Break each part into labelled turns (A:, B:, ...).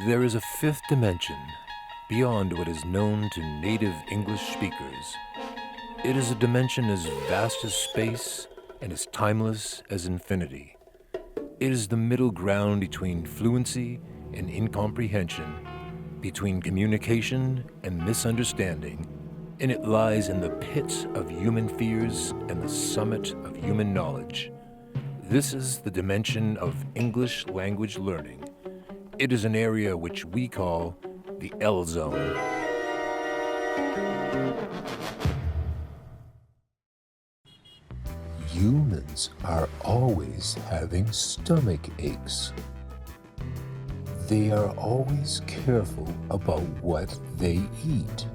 A: There is a fifth dimension beyond what is known to native English speakers. It is a dimension as vast as space and as timeless as infinity. It is the middle ground between fluency and incomprehension, between communication and misunderstanding, and it lies in the pits of human fears and the summit of human knowledge. This is the dimension of English language learning. It is an area which we call the ELL zone. Humans are always having stomach aches. They are always careful about what they eat.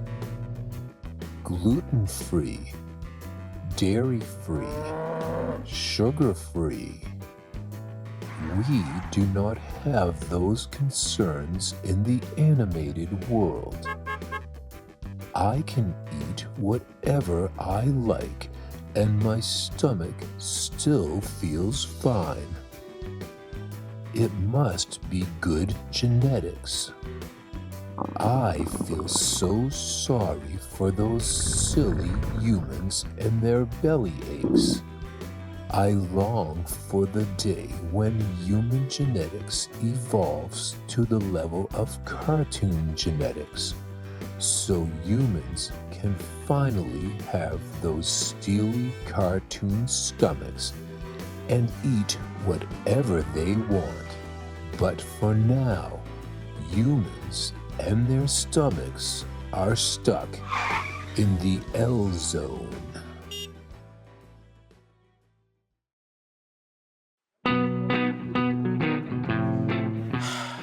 A: Gluten-free, dairy-free, sugar-free. We do not have those concerns in the animated world. I can eat whatever I like, and my stomach still feels fine. It must be good genetics. I feel so sorry for those silly humans and their belly aches. I long for the day when human genetics evolves to the level of cartoon genetics, so humans can finally have those steely cartoon stomachs and eat whatever they want. But for now, humans and their stomachs are stuck in the ELL zone.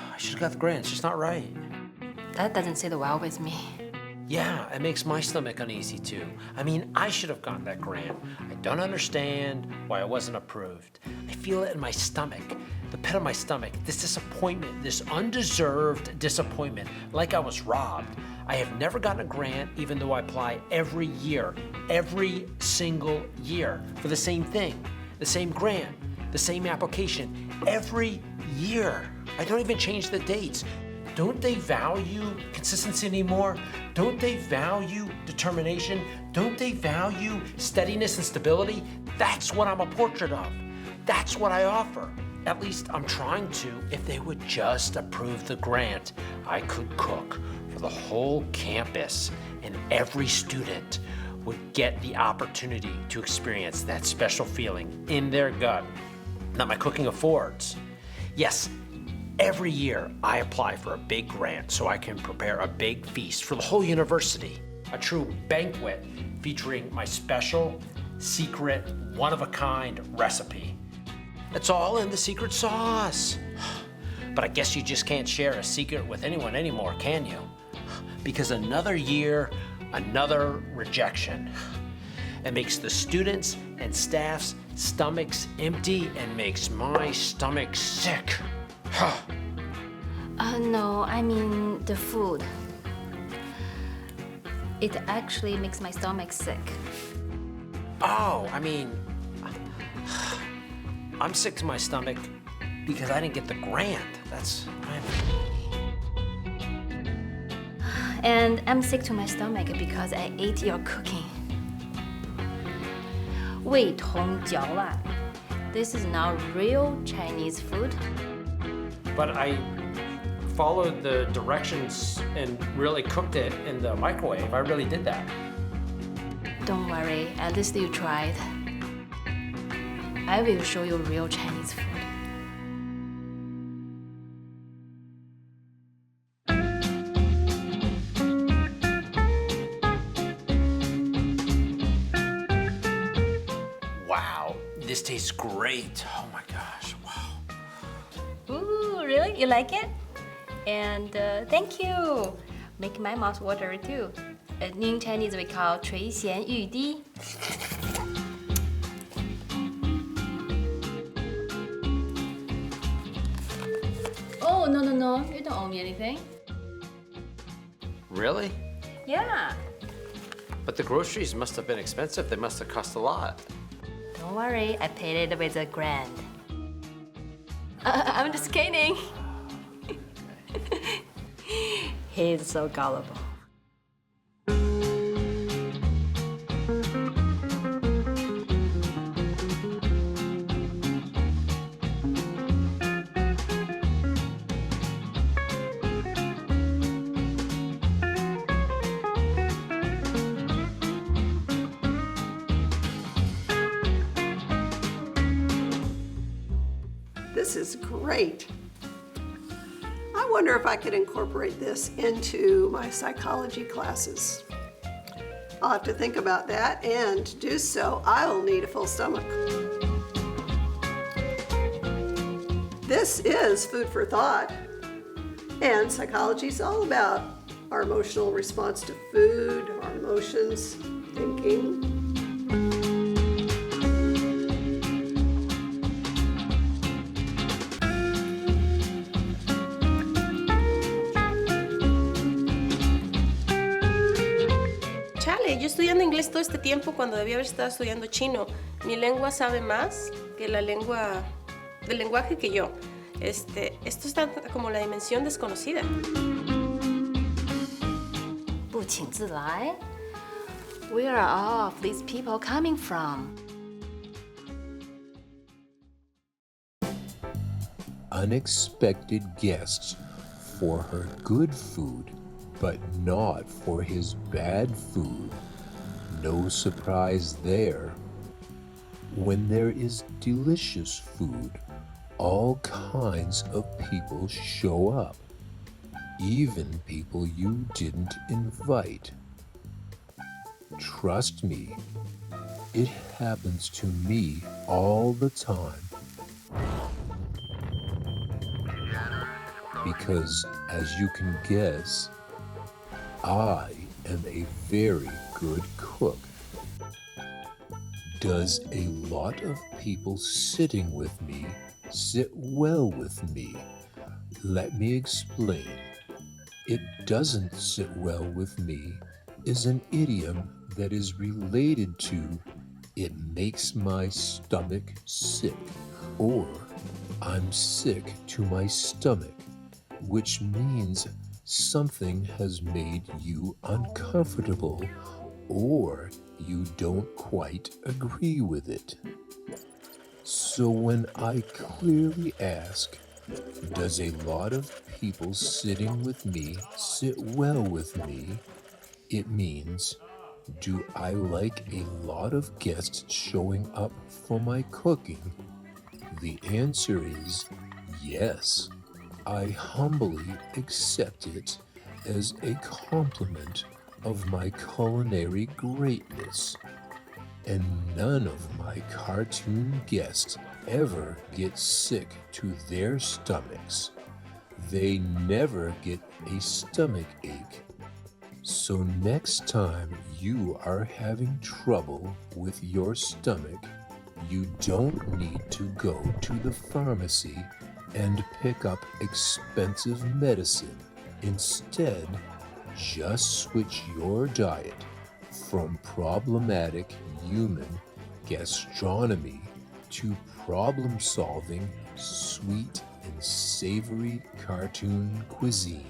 B: I should have got the grant. It's just not right.
C: That doesn't sit well with me.
B: Yeah, it makes my stomach uneasy too. I mean, I should have gotten that grant. I don't understand why it wasn't approved. I feel it in my stomach, the pit of my stomach, this disappointment, this undeserved disappointment, like I was robbed. I have never gotten a grant, even though I apply every year, every single year for the same thing, the same grant, the same application, every year. I don't even change the dates. Don't they value consistency anymore? Don't they value determination? Don't they value steadiness and stability? That's what I'm a portrait of. That's what I offer. At least I'm trying to. If they would just approve the grant, I could cook for the whole campus, and every student would get the opportunity to experience that special feeling in their gut that my cooking affords. Yes, every year I apply for a big grant so I can prepare a big feast for the whole university, a true banquet featuring my special, secret, one-of-a-kind recipe. It's all in the secret sauce. But I guess you just can't share a secret with anyone anymore, can you? Because another year, another rejection. It makes the students and staff's stomachs empty and makes my stomach sick.
C: No, I mean the food. It actually makes my stomach sick.
B: Oh, I mean, I'm sick to my stomach because I didn't get the grant.
C: And I'm sick to my stomach because I ate your cooking. 味同嚼蜡. This is not real Chinese food.
B: But I followed the directions and really cooked it in the microwave. I really did that.
C: Don't worry, at least you tried. I will show you real Chinese food.
B: Wow, this tastes great. Oh my gosh, wow.
C: Ooh, really? You like it? And thank you. Make my mouth water too. In Chinese we call 垂涎欲滴. Oh, no. You don't owe me anything.
B: Really?
C: Yeah.
B: But the groceries must have been expensive. They must have cost a lot.
C: Don't worry, I paid it with a grand. I'm just kidding. He's so gullible.
D: This is great. I wonder if I could incorporate this into my psychology classes. I'll have to think about that, and to do so, I'll need a full stomach. This is food for thought, and psychology is all about our emotional response to food, our emotions, thinking.
E: Chale, yo estudiando inglés todo este tiempo cuando debía haber estado estudiando chino. Mi lengua sabe más que la lengua del lenguaje que yo. Esto está como la dimensión desconocida.
C: 不请自来 Where are all of these people coming from?
A: Unexpected guests for her good food, but not for his bad food. No surprise there. When there is delicious food, all kinds of people show up, even people you didn't invite. Trust me, it happens to me all the time. Because, as you can guess, I am a very good cook. Does a lot of people sitting with me sit well with me? Let me explain. It doesn't sit well with me is an idiom that is related to it makes my stomach sick, or I'm sick to my stomach, which means something has made you uncomfortable or you don't quite agree with it. So when I clearly ask, does a lot of people sitting with me sit well with me? It means, do I like a lot of guests showing up for my cooking? The answer is yes. I humbly accept it as a compliment of my culinary greatness. And none of my cartoon guests ever get sick to their stomachs. They never get a stomach ache. So next time you are having trouble with your stomach, you don't need to go to the pharmacy and pick up expensive medicine. Instead, just switch your diet from problematic human gastronomy to problem-solving, sweet and savory cartoon cuisine.